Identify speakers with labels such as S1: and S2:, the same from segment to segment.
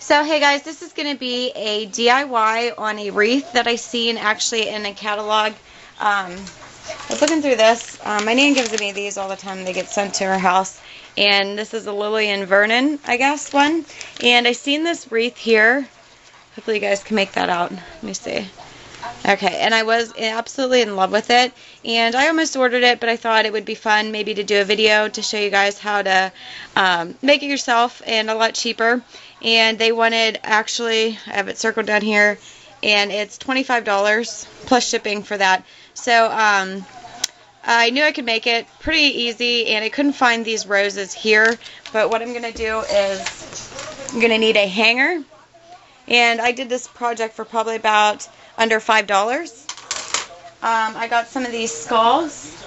S1: So hey guys, this is going to be a DIY on a wreath that I seen actually in a catalog. I was looking through this. My nan gives me these all the time. They get sent to her house. And this is a Lillian Vernon, I guess, one. And I seen this wreath here. Hopefully you guys can make that out. Let me see. Okay, and I was absolutely in love with it, and I almost ordered it, but I thought it would be fun maybe to do a video to show you guys how to make it yourself, and a lot cheaper. And they wanted, actually, I have it circled down here, and it's $25 plus shipping for that. So I knew I could make it pretty easy, and I couldn't find these roses here, but what I'm going to do is I'm going to need a hanger, and I did this project for probably about under $5. I got some of these skulls.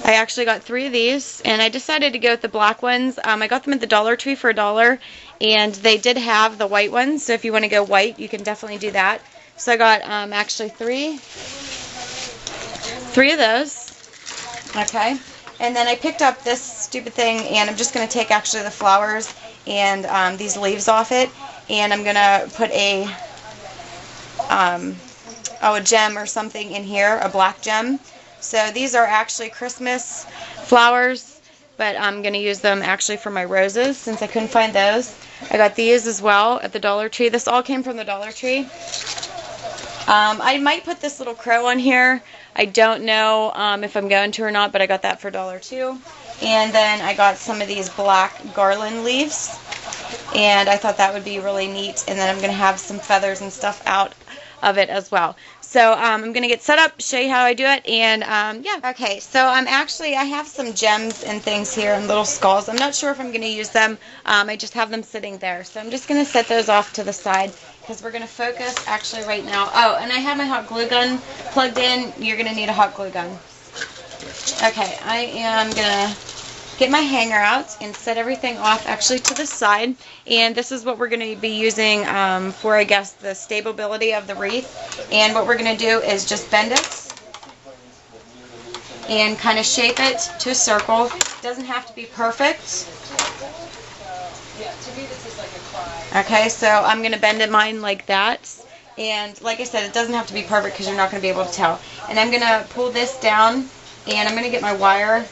S1: I actually got 3 of these, and I decided to go with the black ones. I got them at the Dollar Tree for $1, and they did have the white ones, so if you want to go white, you can definitely do that. So I got actually three of those. Okay, and then I picked up this stupid thing, and I'm just going to take actually the flowers and these leaves off it, and I'm going to put a gem or something in here, a black gem. So these are actually Christmas flowers, but I'm going to use them actually for my roses since I couldn't find those. I got these as well at the Dollar Tree. This all came from the Dollar Tree. I might put this little crow on here. I don't know if I'm going to or not, but I got that for $1 too. And then I got some of these black garland leaves, and I thought that would be really neat. And then I'm going to have some feathers and stuff out of it as well. So I'm going to get set up, show you how I do it, and yeah. Okay, so I have some gems and things here and little skulls. I'm not sure if I'm going to use them. I just have them sitting there. So I'm just going to set those off to the side because we're going to focus actually right now. Oh, and I have my hot glue gun plugged in. You're going to need a hot glue gun. Okay, I am going to get my hanger out and set everything off actually to the side, and this is what we're going to be using for, I guess, the stability of the wreath. And what we're going to do is just bend it and kind of shape it to a circle. It doesn't have to be perfect. Okay, so I'm going to bend mine like that, and like I said, it doesn't have to be perfect because you're not going to be able to tell. And I'm going to pull this down, and I'm going to get my wire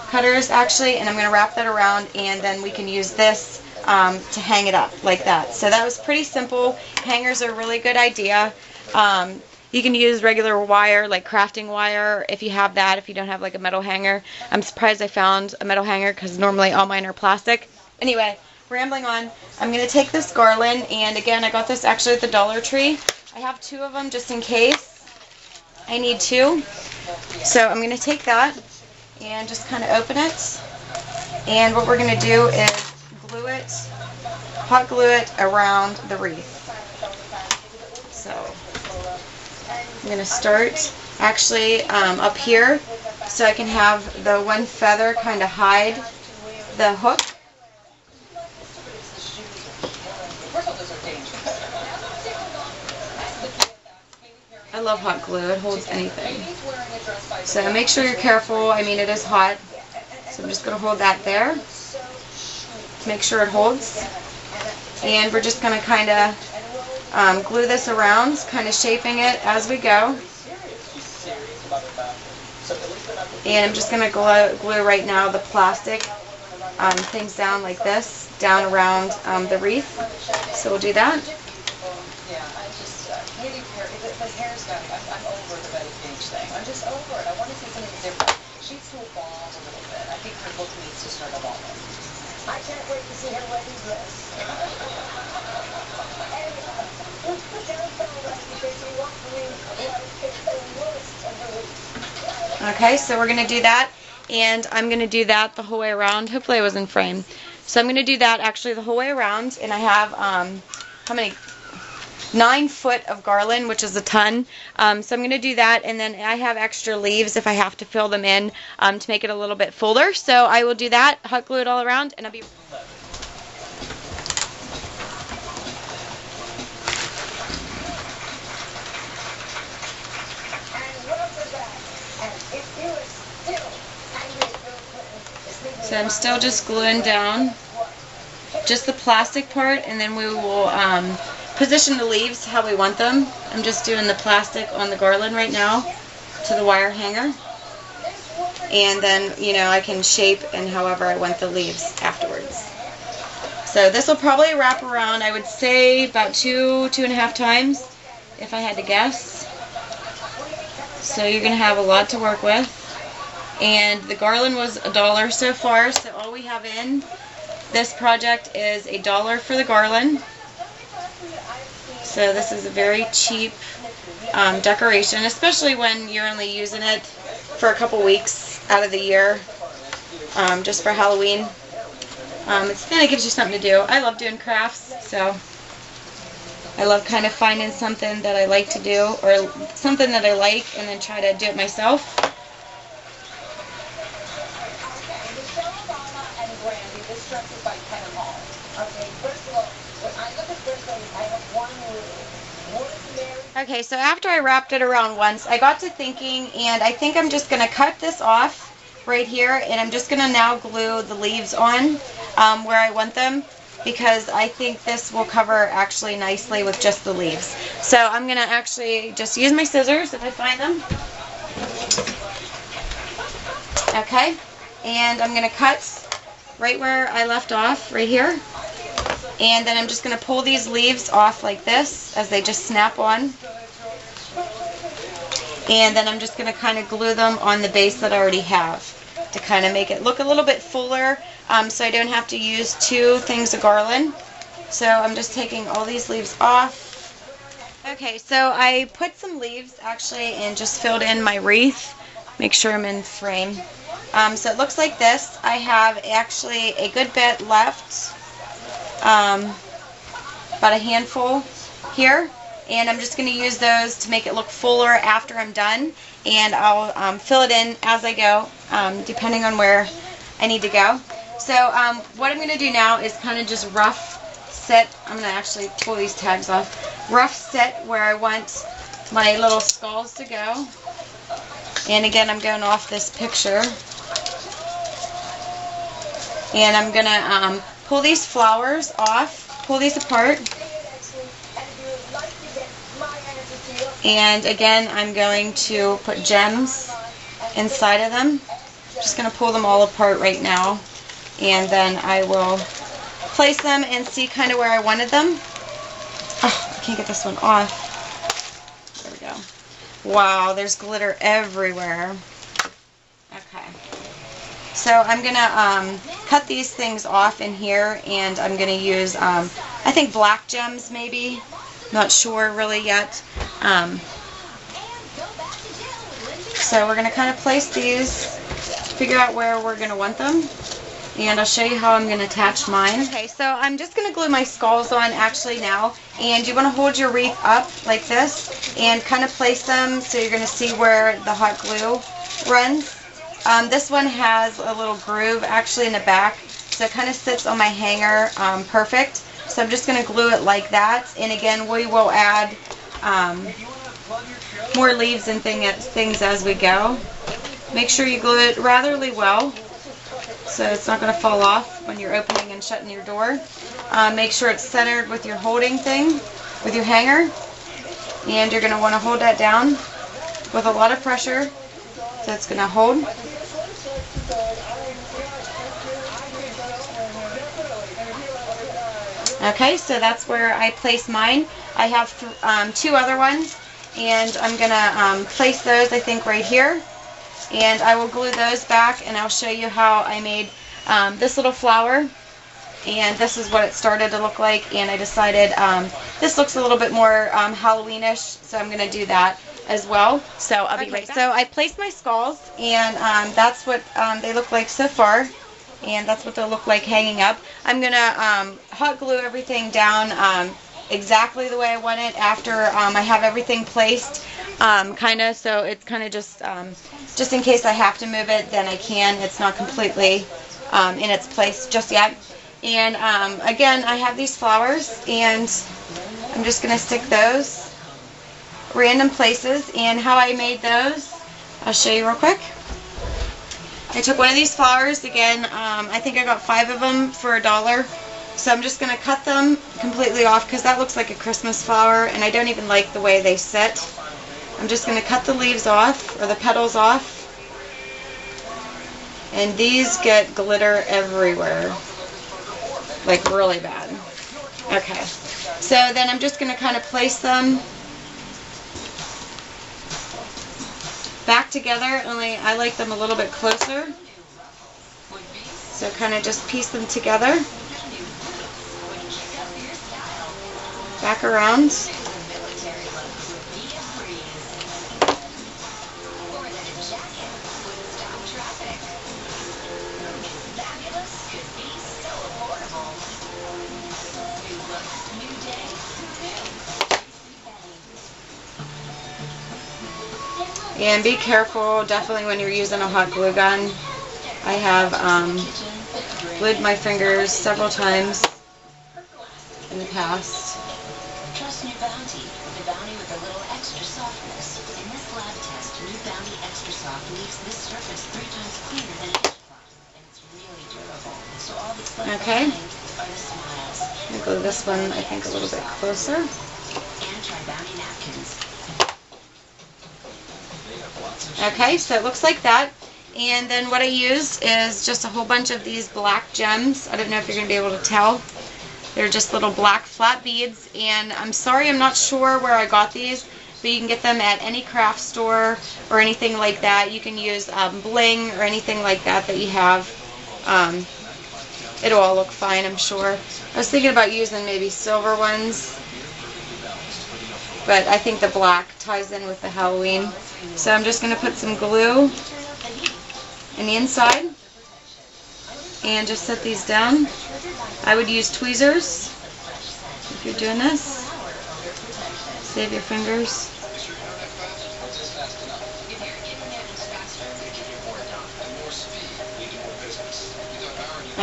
S1: cutters actually, and I'm going to wrap that around, and then we can use this to hang it up like that. So that was pretty simple. Hangers are a really good idea. You can use regular wire, like crafting wire, if you have that, if you don't have like a metal hanger. I'm surprised I found a metal hanger because normally all mine are plastic. Anyway, rambling on, I'm going to take this garland, and again, I got this actually at the Dollar Tree. I have 2 of them just in case I need 2. So I'm going to take that and just kind of open it, and what we're going to do is glue it, hot glue it around the wreath. So I'm going to start actually up here so I can have the one feather kind of hide the hook. I love hot glue. It holds anything. So make sure you're careful. I mean, it is hot. So I'm just going to hold that there. Make sure it holds. And we're just going to kind of glue this around, kind of shaping it as we go. And I'm just going to glue right now the plastic things down like this, down around the wreath. So we'll do that. I'm over the Betty Page thing. I'm just over it. I want to see something different. She's still evolved a little bit. I think her look needs to start evolving. I can't wait to see her wedding dress. Okay, so we're going to do that, and I'm going to do that the whole way around. Hopefully I was in frame. So I'm going to do that actually the whole way around, and I have, how many? 9 foot of garland, which is a ton. So I'm going to do that, and then I have extra leaves if I have to fill them in to make it a little bit fuller. So I will do that, hot glue it all around, and I'll be... So I'm still just gluing down. just the plastic part, and then we will position the leaves how we want them. I'm just doing the plastic on the garland right now to the wire hanger. And then, you know, I can shape and however I want the leaves afterwards. So this will probably wrap around, I would say, about 2.5 times, if I had to guess. So you're going to have a lot to work with. And the garland was $1 so far, so all we have in this project is $1 for the garland. So this is a very cheap decoration, especially when you're only using it for a couple weeks out of the year, just for Halloween. It gives you something to do. I love doing crafts, so I love kind of finding something that I like to do, or something that I like, and then try to do it myself. Okay, so after I wrapped it around once, I got to thinking, and I think I'm just going to cut this off right here, and I'm just going to now glue the leaves on where I want them, because I think this will cover actually nicely with just the leaves. So I'm going to actually just use my scissors if I find them. Okay, and I'm going to cut right where I left off, right here. And then I'm just going to pull these leaves off like this as they just snap on. And then I'm just going to kind of glue them on the base that I already have to kind of make it look a little bit fuller, so I don't have to use 2 things of garland. So I'm just taking all these leaves off. Okay, so I put some leaves actually and just filled in my wreath. Make sure I'm in frame. So it looks like this. I have actually a good bit left. About a handful here, and I'm just going to use those to make it look fuller after I'm done, and I'll fill it in as I go, depending on where I need to go. So what I'm going to do now is kind of just rough set. I'm going to actually pull these tags off. Rough set where I want my little skulls to go, and again I'm going off this picture, and I'm going to pull these flowers off, pull these apart, and again I'm going to put gems inside of them. Just going to pull them all apart right now, and then I will place them and see kind of where I wanted them. Oh, I can't get this one off. There we go. Wow, there's glitter everywhere. Okay. So I'm going to cut these things off in here, and I'm going to use, I think black gems maybe. Not sure really yet. So we're going to kind of place these, figure out where we're going to want them, and I'll show you how I'm going to attach mine. Okay, so I'm just going to glue my skulls on actually now, and you want to hold your wreath up like this and kind of place them so you're going to see where the hot glue runs. This one has a little groove actually in the back, so it kind of sits on my hanger perfect. So I'm just going to glue it like that, and again we will add more leaves and things as we go. Make sure you glue it rather well so it's not going to fall off when you're opening and shutting your door. Make sure it's centered with your holding thing, with your hanger, and you're going to want to hold that down with a lot of pressure so it's going to hold. Okay, so that's where I place mine. I have 2 other ones, and I'm going to place those, I think, right here. And I will glue those back, and I'll show you how I made this little flower. And this is what it started to look like, and I decided this looks a little bit more Halloweenish, so I'm going to do that as well. So I'll be right back. So I placed my skulls, and that's what they look like so far. And that's what they'll look like hanging up. I'm going to hot glue everything down exactly the way I want it after I have everything placed, kind of, so it's kind of just in case I have to move it, then I can. It's not completely in its place just yet. And again, I have these flowers, and I'm just going to stick those random places. And how I made those, I'll show you real quick. I took one of these flowers, again, I think I got 5 of them for $1, So I'm just going to cut them completely off because that looks like a Christmas flower and I don't even like the way they sit. I'm just going to cut the leaves off, or the petals off. And these get glitter everywhere, like really bad. Okay, so then I'm just going to kind of place them back together, only I like them a little bit closer. So kind of just piece them together. Back around. And be careful, definitely, when you're using a hot glue gun. I have glued my fingers several times in the past.
S2: Trust New Bounty, the Bounty with a little extra softness. In this lab test, New Bounty Extra Soft leaves this surface 3 times cleaner than dishcloth, and it's really durable. So all that's left behind are the smiles.
S1: I'm gonna glue this one, I think, a little bit closer.
S2: And try Bounty napkins.
S1: Okay, so it looks like that. And then what I used is just a whole bunch of these black gems. I don't know if you're going to be able to tell. They're just little black flat beads. And I'm sorry, I'm not sure where I got these, but you can get them at any craft store or anything like that. You can use bling or anything like that that you have. It'll all look fine, I'm sure. I was thinking about using maybe silver ones, but I think the black ties in with the Halloween. So I'm just going to put some glue in the inside and just set these down. I would use tweezers if you're doing this. Save your fingers.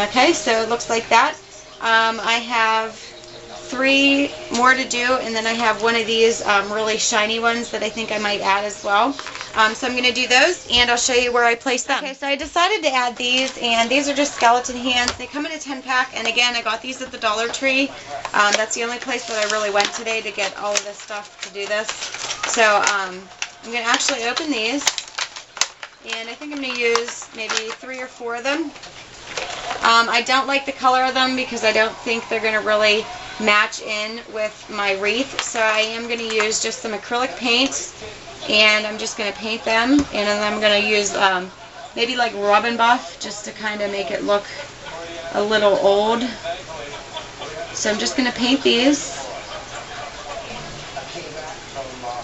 S1: Okay, so it looks like that. I have 3 more to do, and then I have one of these really shiny ones that I think I might add as well. So I'm going to do those, and I'll show you where I place them. Okay, so I decided to add these, and these are just skeleton hands. They come in a 10-pack, and again, I got these at the Dollar Tree. That's the only place that I really went today to get all of this stuff to do this. So I'm going to actually open these, and I think I'm going to use maybe 3 or 4 of them. I don't like the color of them because I don't think they're going to really match in with my wreath, so I am going to use just some acrylic paint, and I'm just going to paint them, and then I'm going to use maybe like Robin Buff just to kind of make it look a little old. So I'm just going to paint these,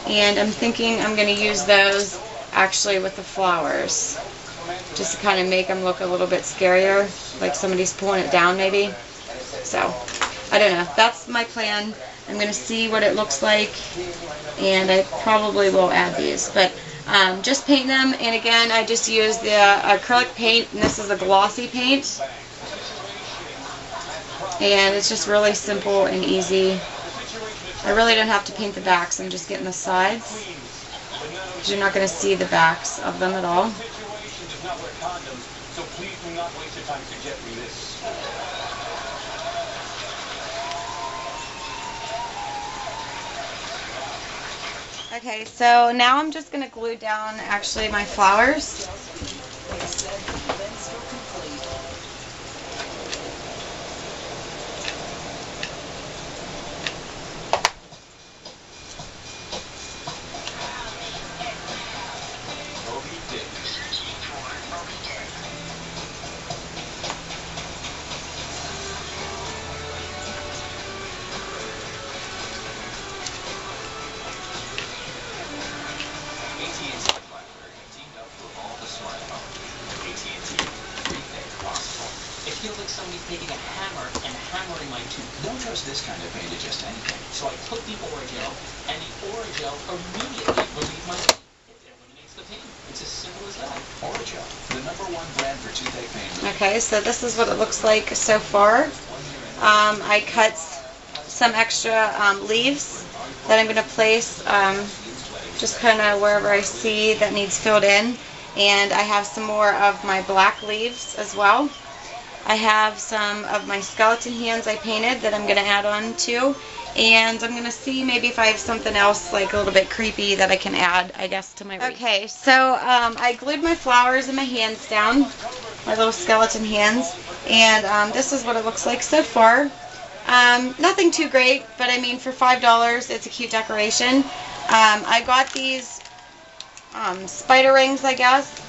S1: and I'm thinking I'm going to use those actually with the flowers, just to kind of make them look a little bit scarier, like somebody's pulling it down maybe. So I don't know. That's my plan. I'm going to see what it looks like, and I probably will add these. But just paint them, and again, I just use the acrylic paint, and this is a glossy paint. And it's just really simple and easy. I really don't have to paint the backs. I'm just getting the sides, because you're not going to see the backs of them at all. Okay, so now I'm just going to glue down actually my flowers.
S3: Somebody's taking a hammer and hammering my tooth. Don't trust this kind of paint to just anything. So I took the Orajel, and the Orajel immediately relieved my pain. It eliminates the pain. It's as simple as that. Orajel, the #1 brand for toothache pain.
S1: Okay, so this is what it looks like so far. I cut some extra leaves that I'm going to place just kind of wherever I see that needs filled in. And I have some more of my black leaves as well. I have some of my skeleton hands I painted that I'm going to add on to. And I'm going to see maybe if I have something else like a little bit creepy that I can add, I guess, to my wreath. Okay, so I glued my flowers and my hands down, my little skeleton hands. And this is what it looks like so far. Nothing too great, but I mean for $5 it's a cute decoration. I got these spider rings, I guess,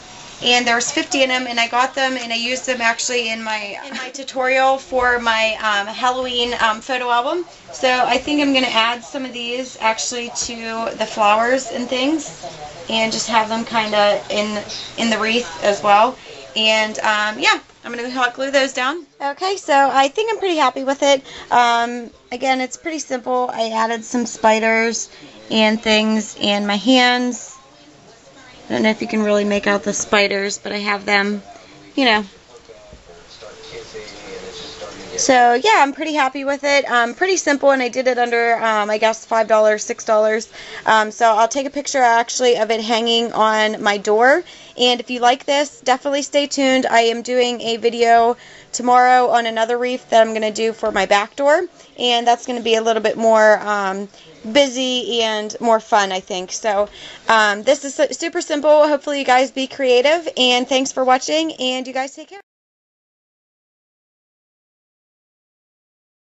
S1: and there's 50 in them, and I got them and I used them actually in my tutorial for my Halloween photo album. So I think I'm going to add some of these actually to the flowers and things and just have them kind of in the wreath as well. And yeah, I'm going to hot glue those down. Okay, so I think I'm pretty happy with it. Again, it's pretty simple. I added some spiders and things and my hands. I don't know if you can really make out the spiders, but I have them, you know. So yeah, I'm pretty happy with it. Pretty simple, and I did it under, I guess, $5, $6. So I'll take a picture actually of it hanging on my door. And if you like this, definitely stay tuned. I am doing a video tomorrow on another wreath that I'm going to do for my back door. And that's going to be a little bit more busy and more fun, I think. So this is super simple. Hopefully you guys be creative. And thanks for watching. And you guys take care.